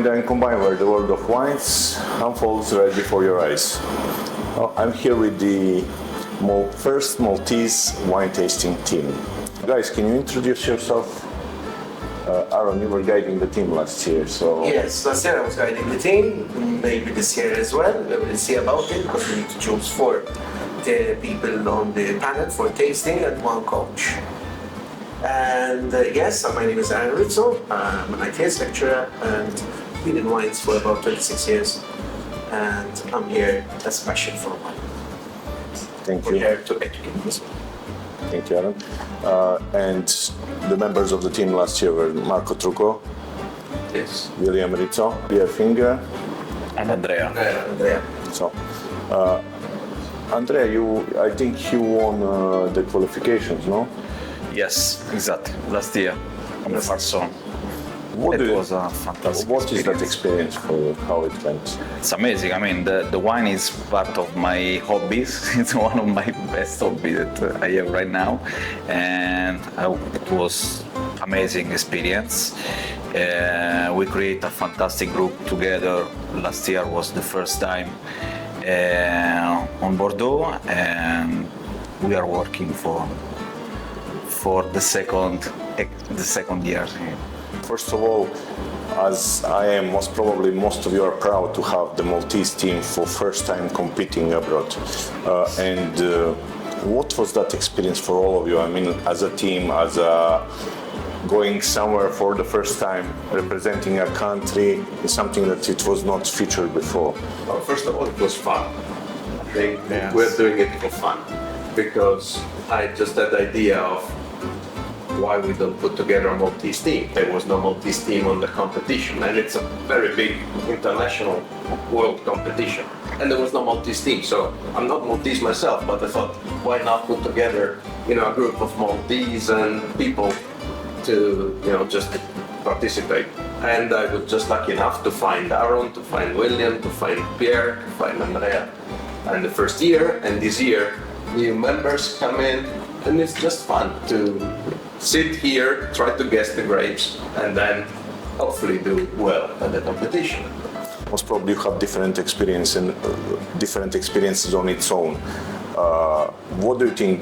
Wine Dine Combine, where the world of wines unfolds right before your eyes. I'm here with the first Maltese wine tasting team. Guys, can you introduce yourself? Aaron, you were guiding the team last year, so... Yes, last year I was guiding the team, maybe this year as well. We will see about it, because we need to choose 4 people on the panel for tasting and 1 coach. And yes, my name is Aaron Rizzo. I'm an ITS lecturer and been in wines for about 26 years. And I'm here as passion for wine. Thank you. We're here to educate as well. Thank you, Aaron. And the members of the team last year were Marco Trucco, Yes. William Rizzo, Pierre Finger, and Andrea. Andrea. So, Andrea, I think you won the qualifications, no? Yes, exactly. Last year on the first song. It was a fantastic What is that experience. experience for you? How it went? It's amazing. I mean, the wine is part of my hobbies. It's one of my best hobbies that I have right now, and it was amazing experience. We create a fantastic group together. Last year was the first time on Bordeaux, and we are working for the second year. First of all, as I am, most of you are proud to have the Maltese team for first time competing abroad. What was that experience for all of you? I mean, as a team, going somewhere for the first time, representing a country, is something that it was not featured before. Well, first of all, it was fun. I think Yes. we're doing it for fun because I just had the idea of why we don't put together a Maltese team. There was no Maltese team on the competition, and it's a very big international world competition. And there was no Maltese team, so I'm not Maltese myself, but I thought, why not put together, a group of Maltese and people to, just participate. And I was just lucky enough to find Aaron, to find William, to find Pierre, to find Andrea. And the first year and this year, new members come in, and it's just fun to sit here, try to guess the grapes, and then hopefully do well at the competition. Most probably you have different experiences on its own. What do you think?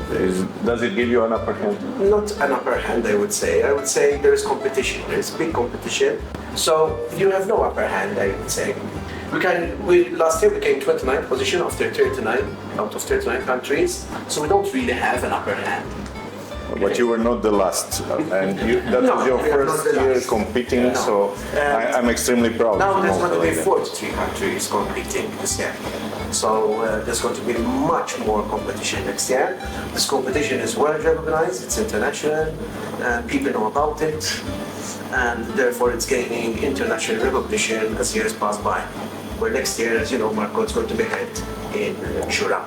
Does it give you an upper hand? Not an upper hand, I would say. I would say there is competition. There is big competition. So you have no upper hand, I would say. Last year we came 29th position after 39 out of 39 countries. So we don't really have an upper hand. But you were not the last, and that No, was your we are first not the year last. competing, No. so I'm extremely proud. Now of there's going to be Malta. 43 countries competing this year. So there's going to be much more competition next year. This competition is well recognized, it's international, and people know about it, and therefore it's gaining international recognition as years pass by. Where next year, as you know, Marco, it's going to be held in Jura. I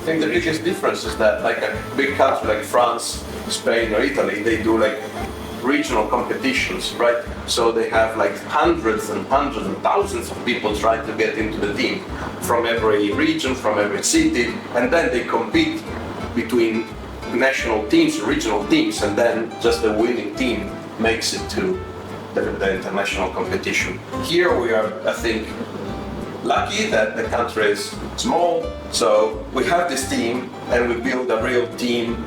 think the biggest difference is that like a big country like France, Spain or Italy, they do like regional competitions, right? So they have like hundreds and thousands of people trying to get into the team from every region, from every city, and then they compete between national teams, regional teams, and then just the winning team makes it to the international competition. Here we are, I think, lucky that the country is small, so we have this team and we build a real team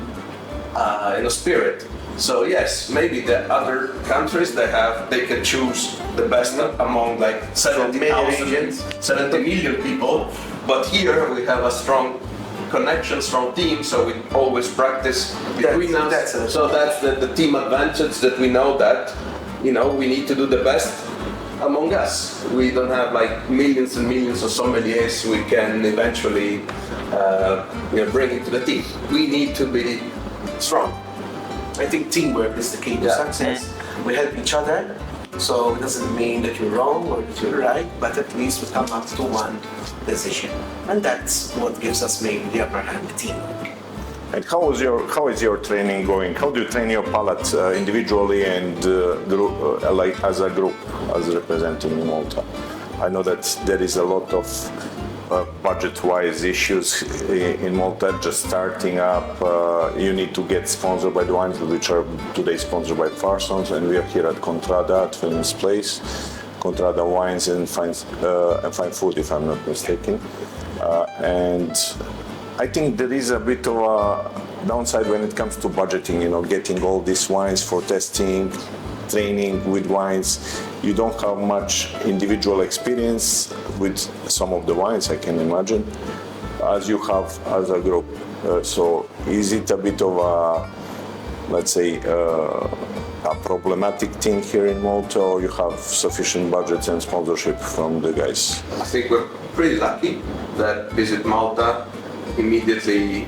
in a spirit. So yes, maybe the other countries they can choose the best among like 70 million people, but here we have a strong connection, strong team, so we always practice between us. So that's the team advantage, that we know that we need to do the best among us. We don't have like millions and millions of sommeliers we can eventually bring into the team. We need to be strong. I think teamwork is the key to success. We help each other, so it doesn't mean that you're wrong or that you're right, but at least we come up to one decision. And that's what gives us maybe the upper hand, the teamwork. And how is your training going? How do you train your palate individually and like as a group, as representing Malta? I know that there is a lot of budget-wise issues in Malta, just starting up. You need to get sponsored by the wines, which are today sponsored by Parsons, and we are here at Contrada, at Film's Place. Contrada Wines and Fine Food, if I'm not mistaken. And I think there is a bit of a downside when it comes to budgeting, getting all these wines for testing, training with wines. You don't have much individual experience with some of the wines, I can imagine, as you have as a group. So is it a bit of a, let's say, a problematic thing here in Malta, or you have sufficient budgets and sponsorship from the guys? I think we're pretty lucky that Visit Malta immediately,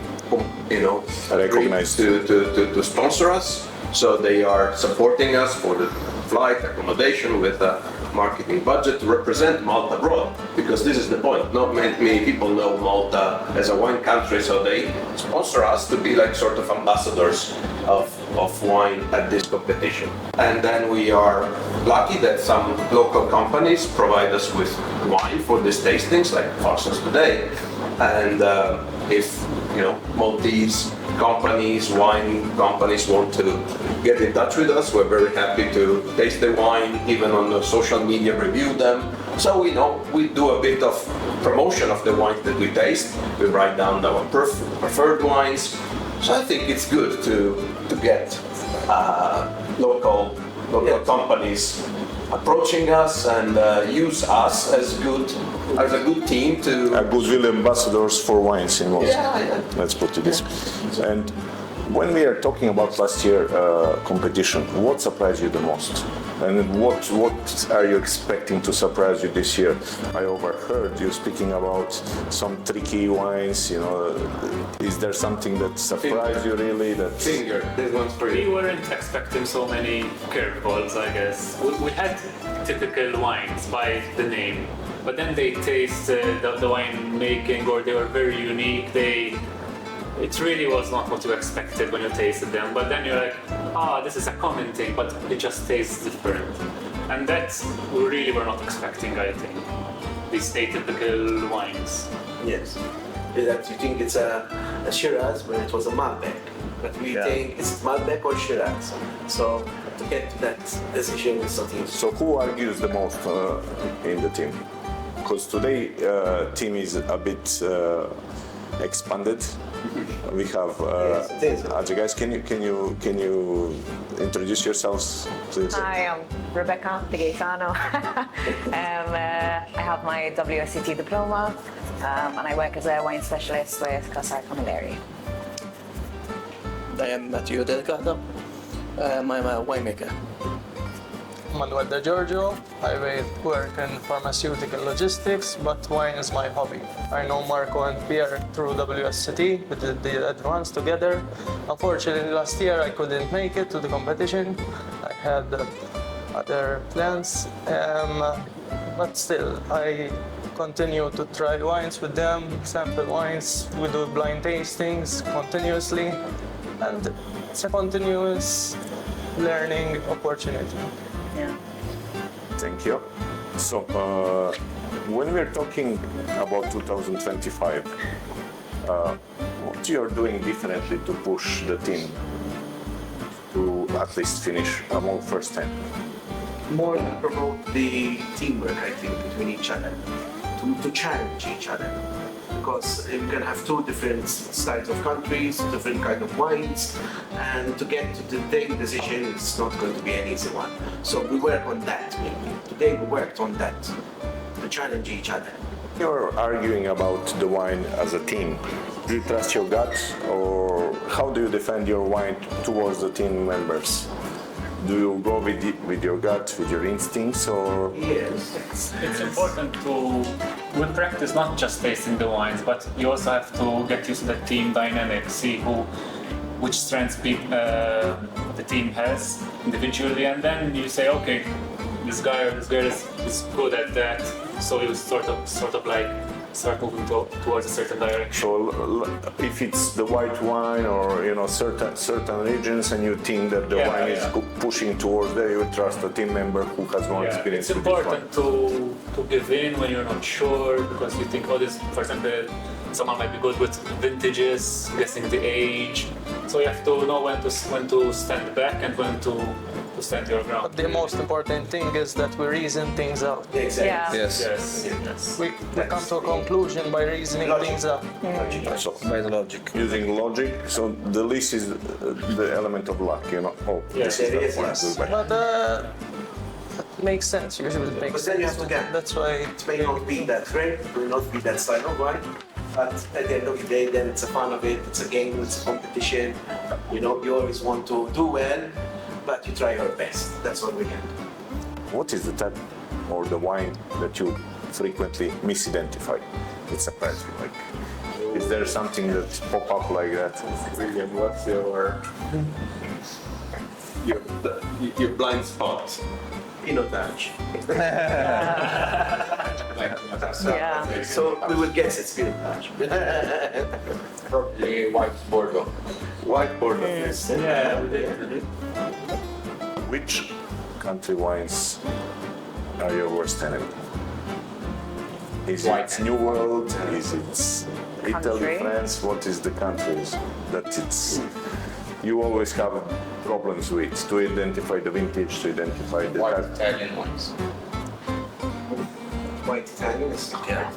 recognized to sponsor us. So they are supporting us for the flight, accommodation, with a marketing budget to represent Malta abroad, because this is the point. Not many people know Malta as a wine country, so they sponsor us to be like sort of ambassadors of wine at this competition. And then we are lucky that some local companies provide us with wine for these tastings, like Parsons today. And if Maltese companies, wine companies want to get in touch with us, we're very happy to taste the wine, even on the social media, review them. So we do a bit of promotion of the wines that we taste. We write down our preferred wines. So I think it's good to get local companies approaching us and use us as a good team to... A goodwill ambassadors for wines in Malta. Yeah. Let's put it this way. And when we are talking about last year competition, what surprised you the most? And what are you expecting to surprise you this year? I overheard you speaking about some tricky wines. Is there something that surprised you really? Finger, this one's for you. We weren't expecting so many curveballs, I guess. We had typical wines by the name, but then they taste the wine making, or they were very unique. It really was not what you expected when you tasted them, but then you're like, this is a common thing, but it just tastes different. And that we really were not expecting, I think, these atypical wines. Yes. That you think it's a Shiraz when it was a Malbec, but we think it's Malbec or Shiraz. So to get to that decision is something. So who argues the most in the team? Because today team is a bit expanded. We have guys. Can you introduce yourselves, please? Hi, I'm Rebecca Degaetano. I have my WSET diploma, and I work as a wine specialist with Casa Camilleri. I am Matthew Delicata. I'm a winemaker. Manuel Degiorgio. I work in pharmaceutical logistics, but wine is my hobby. I know Marco and Pierre through WSET. We did the advance together. Unfortunately, last year I couldn't make it to the competition. I had other plans, but still I continue to try wines with them, sample wines. We do blind tastings continuously, and it's a continuous learning opportunity. Yeah. Thank you. So, when we're talking about 2025, what you're doing differently to push the team to at least finish among first 10? More to promote the teamwork, I think, between each other, to challenge each other. Because you can have two different styles of countries, different kind of wines, and to get to the same decision, it's not going to be an easy one. So we work on that. Today we worked on that, to challenge each other. You're arguing about the wine as a team. Do you trust your gut, or how do you defend your wine towards the team members? Do you go with your gut, with your instincts, or? Yes. It's important to, with practice, not just tasting the wines, but you also have to get used to the team dynamic, see which strengths the team has individually, and then you say, okay, this guy or this girl is good at that, so you sort of like start moving towards a certain direction. So if it's the white wine or certain regions and you think that the wine is pushing towards there, you trust a team member who has more experience. It's important to give in when you're not sure, because you think, this, for example, someone might be good with vintages, guessing the age. So you have to know when to stand back and when to to stand your ground. But the most important thing is that we reason things out. Exactly. Yeah. Yes. Yes. We come to a conclusion by reasoning things out. So, By the logic. using logic, so the least is the element of luck, you know. Oh, Yes, this is it the is, point. yes. But it makes sense. Usually it makes But sense. then you have to gamble. That's why. It may not be that great, it may not be that style of wine, but at the end of the day, then it's a fun of it, it's a game, it's a competition. You know, you always want to do well, but you try your best. That's what we can do. What is the type or the wine that you frequently misidentify? It's a pet, like. Is there something that pop up like that? William, what's your blind spot? Pinotage. Yeah. So we will guess it's Pinotage. Probably white Bordeaux. White Bordeaux. Yes. Yeah. Which country wines are your worst enemy? Is it New World? Is it Italy, Country. France? What is the countries that you always have problems with to identify the vintage, to identify the White type? Italian ones. White Italian is I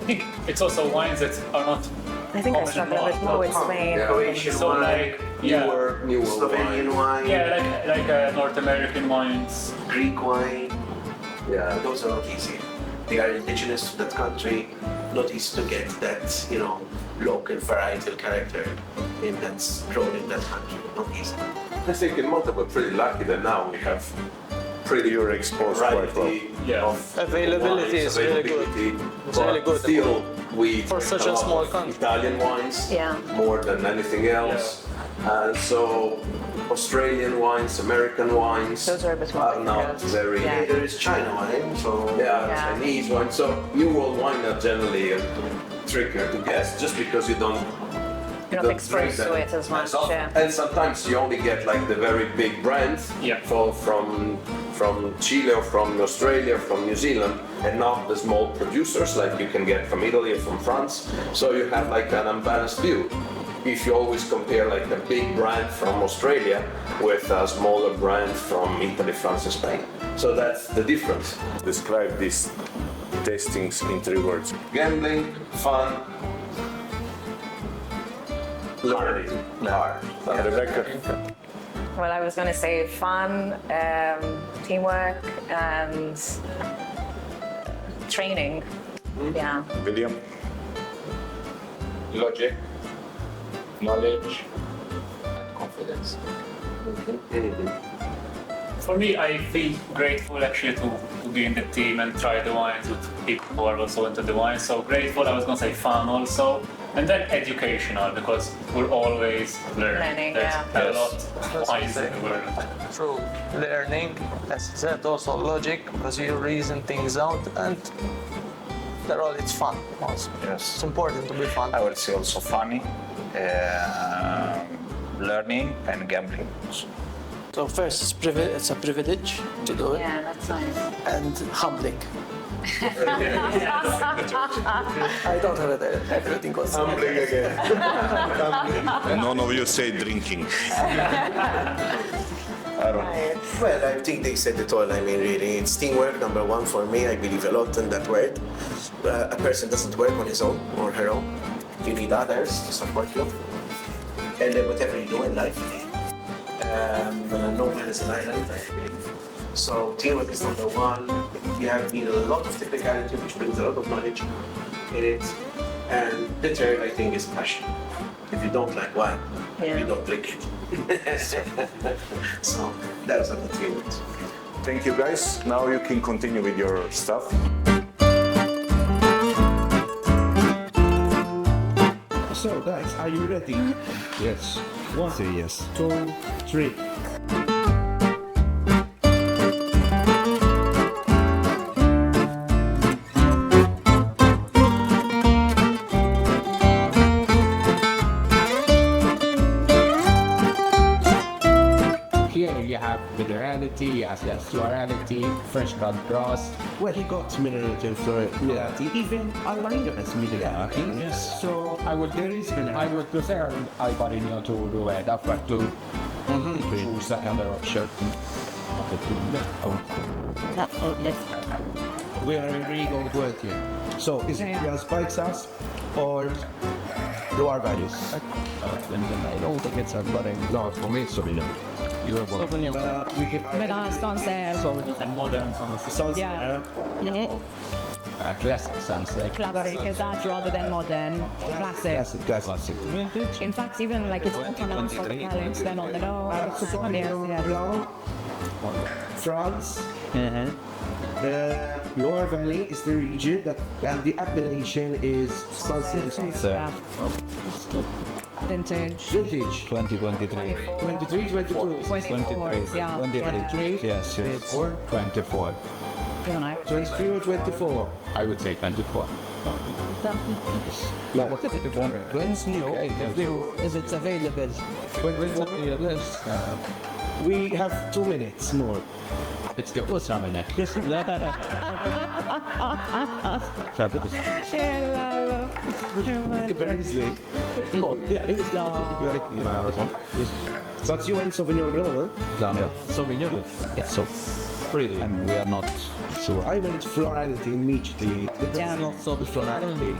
think it's also wines that are not I think I common in struggle a bit more with Malta. Spain. Yeah. Croatian So wine, like, yeah, Newer Slovenian wine, yeah, like North American wines. Greek wine. Yeah. Those are not easy. They are indigenous to that country, not easy to get that, you know, local varietal character in that's grown in that country. Not easy. I think in Malta we're pretty lucky that now we have pretty You're exposed quite well. variety Yeah. of Availability wines, is really good. availability, It's but really good. Still, we For drink such a a lot small of country. Italian wines Yeah. more than anything else, and so Australian wines, American wines Those are a bit more are not difficult. very. Yeah. There is China wine, so Yeah, Yeah. Chinese wine. So New World wine are generally trickier to guess, just because you don't. You're not exposed to it as much, yeah. And sometimes you only get like the very big brands Yeah. from Chile or from Australia, from New Zealand, and not the small producers like you can get from Italy or from France. So you have like an unbalanced view. If you always compare like a big brand from Australia with a smaller brand from Italy, France, and Spain. So that's the difference. Describe these tastings in 3 words. Gambling, fun, learning. Hard. Rebecca, Well, I was going to say fun, teamwork, and training. Yeah. William, Logic, knowledge, and confidence. For me, I feel grateful actually to be in the team and try the wines with people who are also into the wine. So grateful, I was going to say fun also. And then educational, because we're always learning. Learning, There's yeah. a lot of wines in the world. Through learning, as I said, also logic, because you reason things out, and they're all, it's fun also. Yes. It's important to be fun. I would say also funny, learning and gambling. So first, it's a privilege to do it, Yeah, that's nice. and humbling. I don't have it. Everything goes. Humbling again. none of you say drinking. Right. Well, I think they said it all. I mean, really, it's teamwork, number one for me. I believe a lot in that word. A person doesn't work on his own or her own. You need others to support you. And then whatever you do in life, no man is an island, I believe. So teamwork is number one. You need a lot of technicality, which brings a lot of knowledge in it. And the third, I think, is passion. If you don't like wine, Yeah. you don't drink it. So that's what the team is. Thank you guys. Now you can continue with your stuff. So guys, are you ready? Yes. 1, say yes. 2, 3. Here you have minerality, acidity, fresh cut grass. Well, he got minerality and minerality. Even I like it as minerality. Yes. So I would prefer Albarino to do it. I've got to choose another option. We are in really good work here. So is it just spike sauce or your values? I don't think it's a budding. No, for me it's Sauvignon. You have one. Sauvignon. We can And modern sauce. Yeah. classic sunset. Classic is that rather than modern. Classic. Classic. Vintage. In fact, even like it's pronounced for the talents, then on the nose. France. Loire Valley is the region that, and the appellation is Sunset. Vintage. Vintage. 2023. 23, 22. 23. Yes. 24. 23 or 24? I would say 24. When's new? If it's available. We have 2 minutes more. It's the first time in it. Very easily. But you went Sauvignon Blanc, huh? Sauvignon. It's so pretty. And we are not sure. I went florality immediately. Yeah. Not so florality.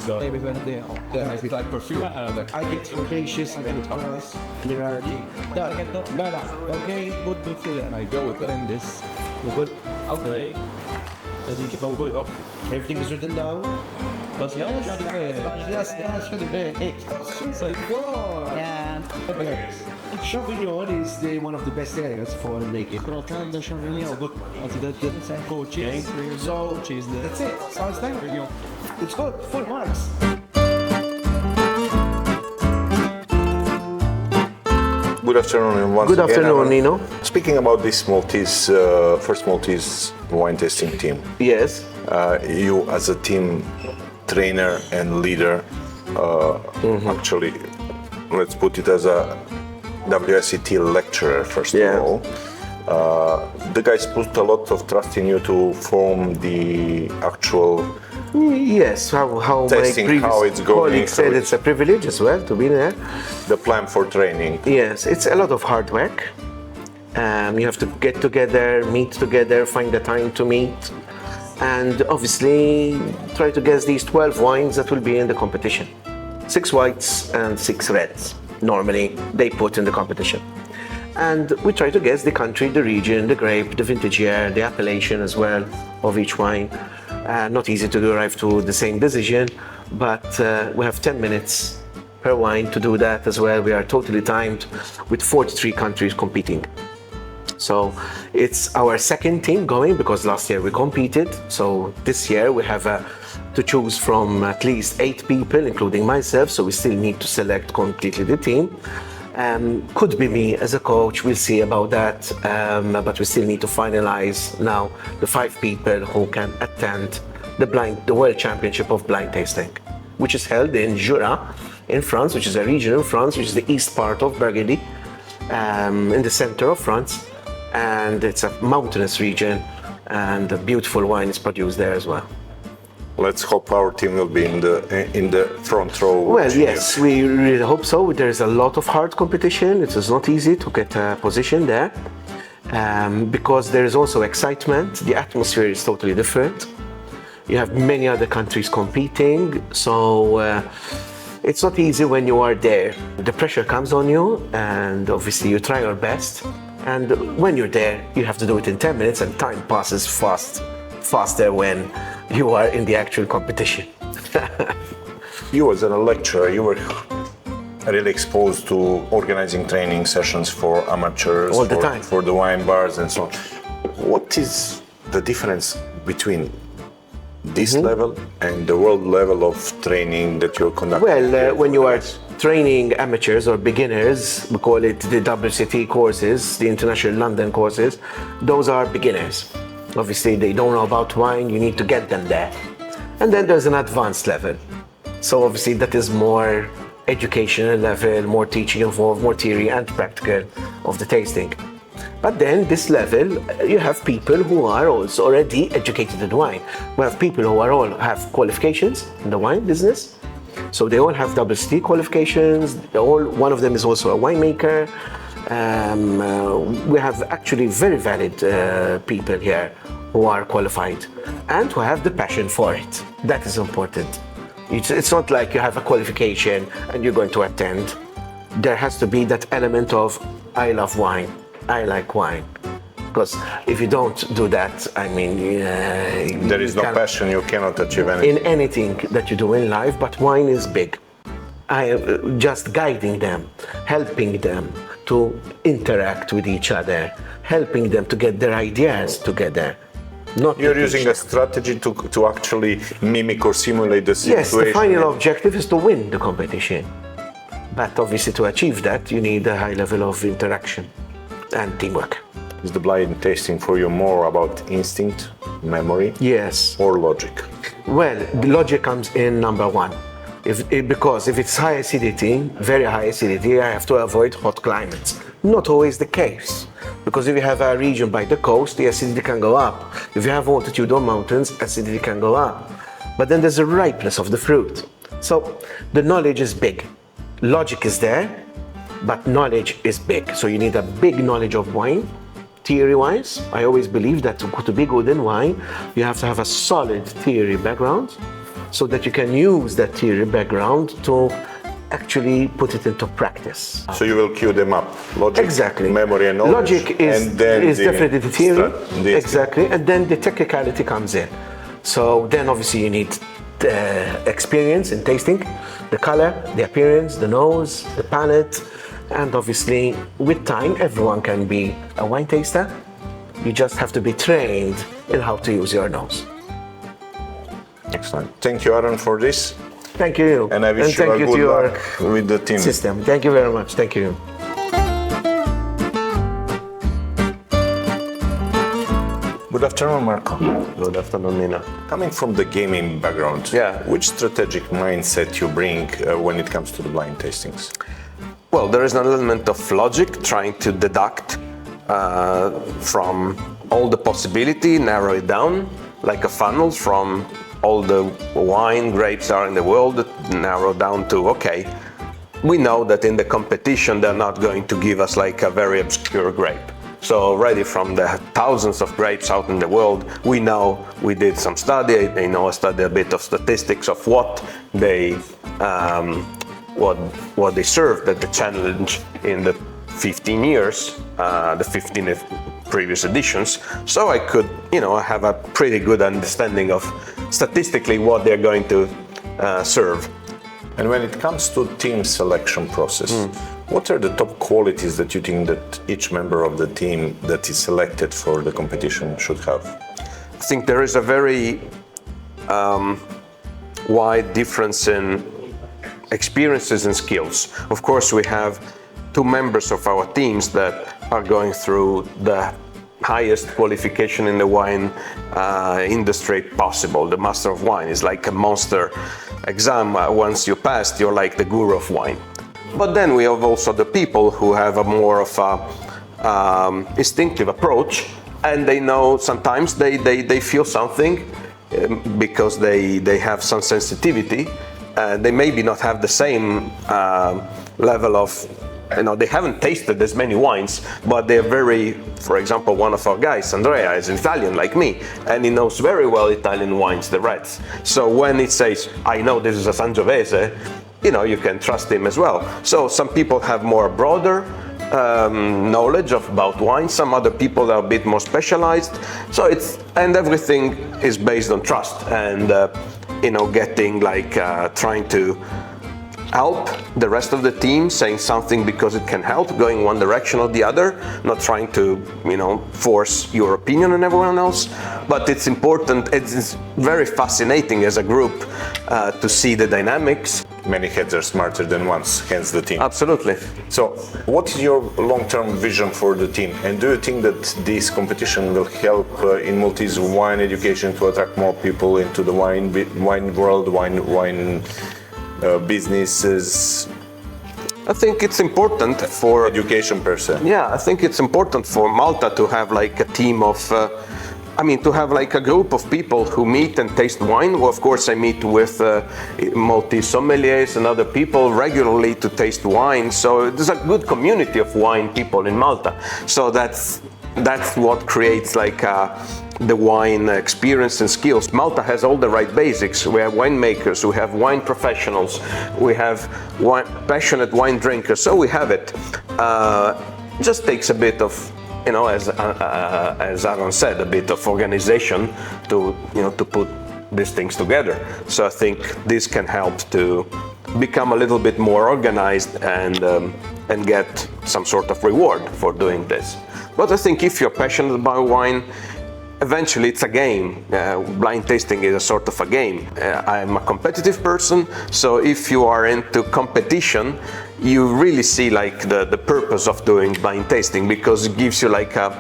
So maybe when they it's like perfume. I get herbaceous, I get grass, minerality. Okay, good feel. And I go with it in this. Good. Okay. Everything is written down. But yes, It's like, whoa! Yeah. Sauvignon is one of the best areas for making. the Sauvignon. So that's it. Sounds like it's good. Full marks. Good afternoon once Good again, afternoon, Aaron. Nino. Speaking about this Maltese, first Maltese wine tasting team, Yes. you as a team trainer and leader, actually, let's put it as a WSET lecturer first Yeah. of all. The guys put a lot of trust in you to form the actual Yes, how my Testing previous how it's going, colleague said, how it's a privilege as well to be there. the plan for training. Yes, it's a lot of hard work. You have to get together, meet together, find the time to meet, and obviously try to guess these 12 wines that will be in the competition. 6 whites and 6 reds, normally they put in the competition. And we try to guess the country, the region, the grape, the vintage year, the appellation as well of each wine. Not easy to arrive to the same decision, but we have 10 minutes per wine to do that as well. We are totally timed with 43 countries competing. So it's our second team going because last year we competed. So this year we have to choose from at least 8 people, including myself. So we still need to select completely the team. Could be me as a coach, we'll see about that, but we still need to finalize now the 5 people who can attend the World Championship of Blind Tasting, which is held in Jura in France, which is a region in France, which is the east part of Burgundy, in the center of France, and it's a mountainous region, and a beautiful wine is produced there as well. Let's hope our team will be in the front row. Well, yes, we really hope so. There's a lot of hard competition. It is not easy to get a position there because there is also excitement. The atmosphere is totally different. You have many other countries competing, so it's not easy when you are there. The pressure comes on you, and obviously you try your best. And when you're there, you have to do it in 10 minutes, and time passes faster when you are in the actual competition. You as a lecturer, you were really exposed to organizing training sessions for amateurs, All the time. for the wine bars and so on. What is the difference between this level and the world level of training that you're conducting? Well, when you are training amateurs or beginners, we call it the WCT courses, the International London courses, those are beginners. Obviously, they don't know about wine, you need to get them there. And then there's an advanced level. So obviously that is more educational level, more teaching involved, more theory and practical of the tasting. But then this level, you have people who are also already educated in wine. We have people who have qualifications in the wine business. So they all have WSET qualifications. One of them is also a winemaker. We have actually very valid people here who are qualified and who have the passion for it. That is important. It's not like you have a qualification and you're going to attend. There has to be that element of, I love wine, I like wine. Because if you don't do that, I mean... there is no passion, you cannot achieve anything. In anything that you do in life, but wine is big. Just guiding them, helping them to interact with each other, helping them to get their ideas together. You're using a strategy to actually mimic or simulate the situation. Yes, the final objective is to win the competition. But obviously to achieve that, you need a high level of interaction and teamwork. Is the blind tasting for you more about instinct, memory? Yes. Or logic? Well, the logic comes in number one. Because if it's high acidity, very high acidity, I have to avoid hot climates. Not always the case. Because if you have a region by the coast, the acidity can go up. If you have altitude or mountains, acidity can go up. But then there's a ripeness of the fruit. So the knowledge is big. Logic is there, but knowledge is big. So you need a big knowledge of wine, theory-wise. I always believe that to be good in wine, you have to have a solid theory background so that you can use that theory background to actually put it into practice. So you will cue them up. Logic, exactly. Memory and knowledge. Logic is definitely the theory. Exactly. And then the technicality comes in. So then obviously you need the experience in tasting, the color, the appearance, the nose, the palate, and obviously with time everyone can be a wine taster. You just have to be trained in how to use your nose. Excellent. Thank you, Aaron, for this. Thank you. And I wish you good luck with the team. System. Thank you very much. Thank you. Good afternoon, Marco. Good afternoon, Nino. Coming from the gaming background, which strategic mindset you bring when it comes to the blind tastings? Well, there is an element of logic, trying to deduct from all the possibility, narrow it down, like a funnel from all the wine grapes are in the world, narrow down to, okay, we know that in the competition they're not going to give us like a very obscure grape. So already from the thousands of grapes out in the world, we know we did some study, they know I studied a bit of statistics of what they served at the challenge in the 15 years, the 15 previous editions. So I could, have a pretty good understanding of statistically what they're going to serve. And when it comes to team selection process, what are the top qualities that you think that each member of the team that is selected for the competition should have? I think there is a very wide difference in experiences and skills. Of course, we have 2 members of our teams that are going through the highest qualification in the wine industry possible. The Master of Wine is like a monster exam. Once you passed, you're like the guru of wine. But then we have also the people who have a more of a instinctive approach, and they know sometimes they feel something because they have some sensitivity. They maybe not have the same level of, they haven't tasted as many wines, but they're very, for example, one of our guys, Andrea, is Italian like me, and he knows very well Italian wines, the reds. So when he says, I know this is a Sangiovese, you can trust him as well. So some people have more broader knowledge about wine, some other people are a bit more specialized. So and everything is based on trust and, getting trying to help the rest of the team, saying something because it can help, going one direction or the other, not trying to, force your opinion on everyone else. But it's important, it's very fascinating as a group to see the dynamics. Many heads are smarter than one, hence the team. Absolutely. So, what is your long-term vision for the team? And do you think that this competition will help in Maltese wine education to attract more people into the wine world, wine businesses? I think it's important for education per se. Yeah, I think it's important for Malta to have like a team of I mean, to have like a group of people who meet and taste wine. Well, of course, I meet with Maltese sommeliers and other people regularly to taste wine. So there's a good community of wine people in Malta. So that's what creates like the wine experience and skills. Malta has all the right basics. We have winemakers, we have wine professionals, we have passionate wine drinkers. So we have it. Just takes a bit of, you know, as Aaron said, a bit of organization to, you know, to put these things together. So I think this can help to become a little bit more organized and get some sort of reward for doing this. But I think if you're passionate about wine, eventually it's a game. Blind tasting is a sort of a game. I'm a competitive person, so if you are into competition, you really see like the purpose of doing blind tasting, because it gives you like a,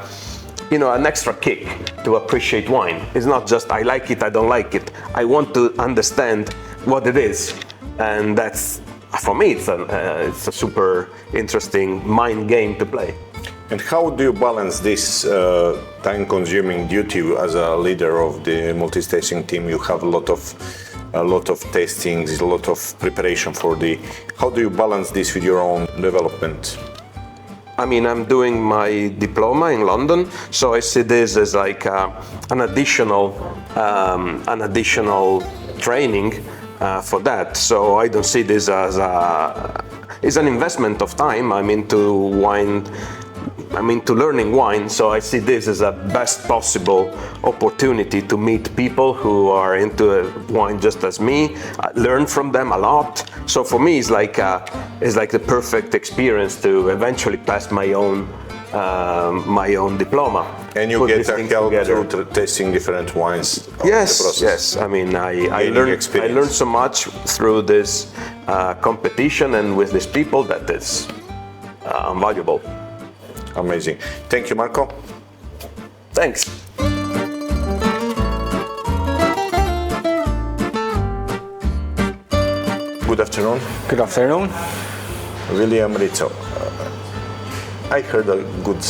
you know, an extra kick to appreciate wine. It's not just I like it, I don't like it. I want to understand what it is, and that's, for me, it's a super interesting mind game to play. And how do you balance this time-consuming duty as a leader of the multi-tasting team? You have a lot of tastings, a lot of preparation for the. How do you balance this with your own development? I mean, I'm doing my diploma in London, so I see this as like an additional training for that. So I don't see this as it's an investment of time. I'm into wine. I'm into learning wine, so I see this as a best possible opportunity to meet people who are into wine just as me, learn from them a lot. So for me, it's like the perfect experience to eventually pass my own diploma. And you get help through tasting different wines. Yes. I mean, I learned so much through this competition and with these people that it's invaluable. Amazing. Thank you, Marco. Thanks. Good afternoon. Good afternoon. William Rizzo. I heard good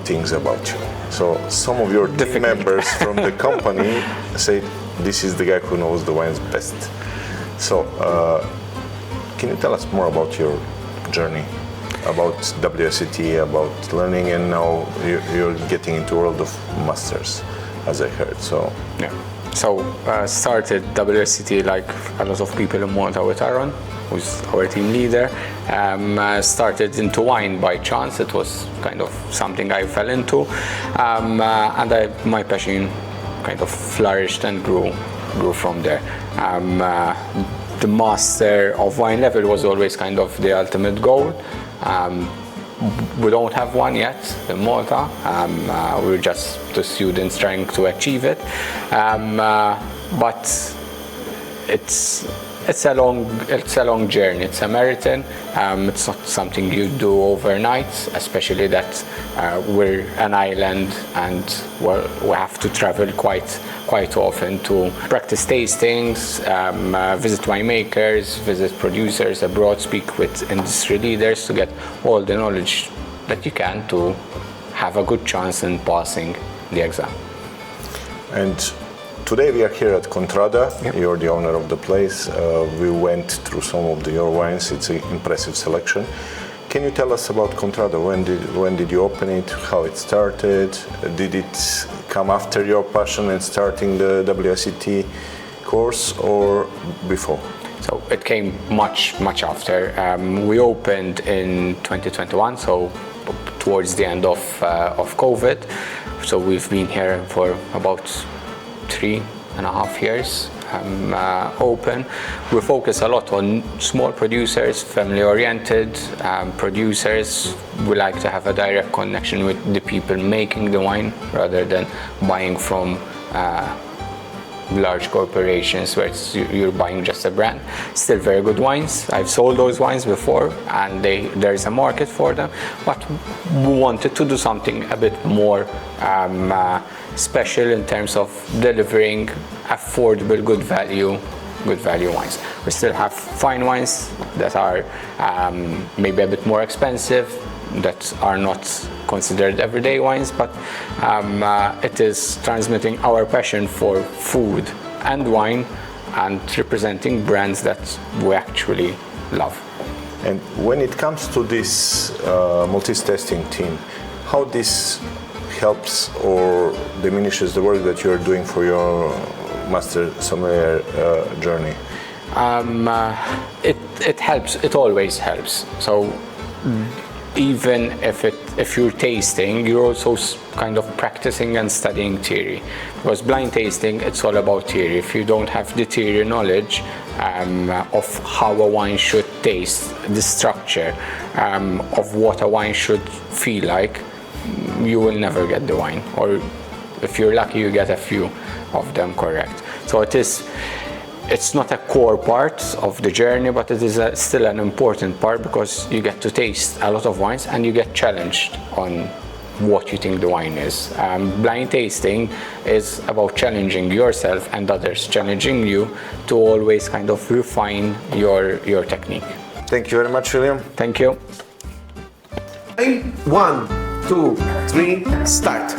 things about you. So some of your team members from the company say this is the guy who knows the wines best. So can you tell us more about your journey? About WSET, about learning, and now you're getting into world of masters, as I heard. So yeah. So started WSET like a lot of people in Malta with Aaron, who's our team leader. Started into wine by chance. It was kind of something I fell into, and my passion kind of flourished and grew from there. The master of wine level was always kind of the ultimate goal. We don't have one yet in Malta. We're just the students trying to achieve it. But it's a long journey. It's a marathon. It's not something you do overnight, especially that we're an island and we have to travel quite often to practice tastings, visit winemakers, visit producers abroad, speak with industry leaders to get all the knowledge that you can to have a good chance in passing the exam. And today we are here at Contrada. Yep. You're the owner of the place. We went through some of your wines. It's an impressive selection. Can you tell us about Contrada? When did you open it? How it started? Did it come after your passion and starting the WSET course, or before? So it came much after. We opened in 2021, so towards the end of COVID. So we've been here for about 3.5 years open. We focus a lot on small producers, family-oriented producers. We like to have a direct connection with the people making the wine rather than buying from large corporations where you're buying just a brand. Still very good wines. I've sold those wines before and there is a market for them, but we wanted to do something a bit more special in terms of delivering affordable, good value wines. We still have fine wines that are maybe a bit more expensive, that are not considered everyday wines, but it is transmitting our passion for food and wine and representing brands that we actually love. And when it comes to this multi-testing team, how this helps or diminishes the work that you're doing for your master sommelier journey? It helps. It always helps. So even if you're tasting, you're also kind of practicing and studying theory. Because blind tasting, it's all about theory. If you don't have the theory knowledge of how a wine should taste, the structure of what a wine should feel like, you will never get the wine. Or if you're lucky, you get a few of them correct. So it's not a core part of the journey, but it is still an important part because you get to taste a lot of wines and you get challenged on what you think the wine is. Blind tasting is about challenging yourself and others, challenging you to always kind of refine your technique. Thank you very much, William. Thank you. 1, 2, 3, start.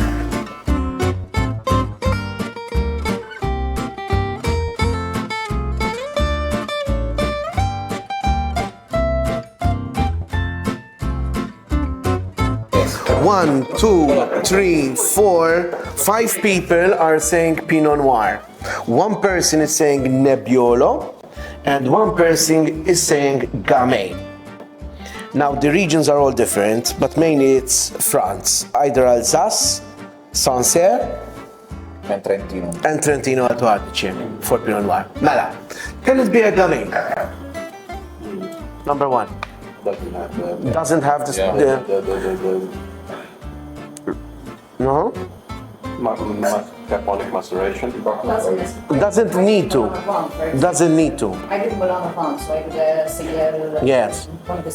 One, two, three, four, 5 people are saying Pinot Noir. One person is saying Nebbiolo, and one person is saying Gamay. Now the regions are all different, but mainly it's France. Either Alsace, Sancerre, And Trentino. and Trentino Alto Adige for Pinot Noir. Mela, can it be a Gamay? Number 1. Doesn't have the no? Carbonic maceration. Doesn't need to. Doesn't need to. I did Bologna France, so I could see Yes.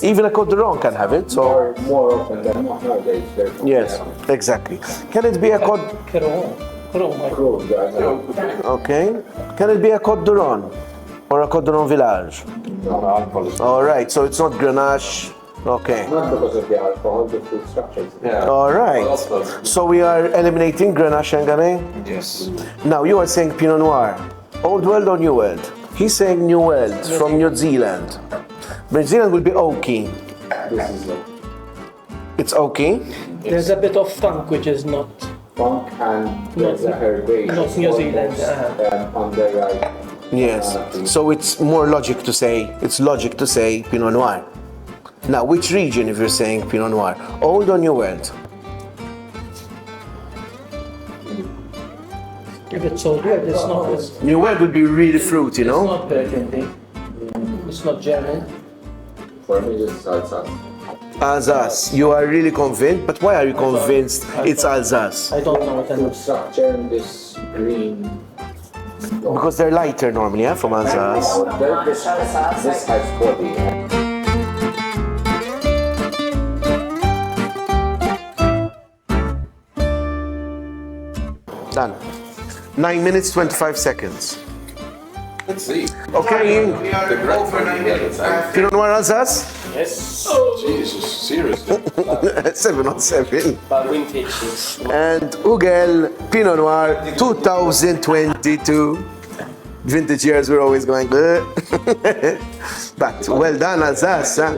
Even a Côte d'Or can have it. So More often than not nowadays. yes, exactly. Can it be a Côte? Okay. Can it be a Côte d'Or or a Côte d'Or Village? All right. So it's not Grenache. Okay. Not because of the alcohol, the food structures. Yeah. All right. So we are eliminating Grenache and Gamay. Yes. Now you are saying Pinot Noir. Old World or New World? He's saying New World from New Zealand. New Zealand will be oaky. This is It's oaky. There's a bit of funk which is not funk and there's a herbage. Not New Zealand, On the right. Yes. So it's more logic to say. It's logic to say Pinot Noir. Now, which region if you're saying Pinot Noir? Old or New World? if it's old world, it's not. It's New World would be really fruity, you know? not burgundy. It's not German. For me, this is Alsace. Alsace. You are really convinced, but why are you convinced it's Alsace? I don't know what that Food is. structure and this green. Because they're lighter normally, yeah, from Alsace. This has body. Done. 9 minutes, 25 seconds. Let's see. Okay, The great for me. Pinot Noir Alsace? Yes. Jesus, seriously. 7 on 7. But vintages. And �𝐿𝐻𝐿 Pinot Noir 2022. Vintage years we're always going, but well done Alsace. Huh?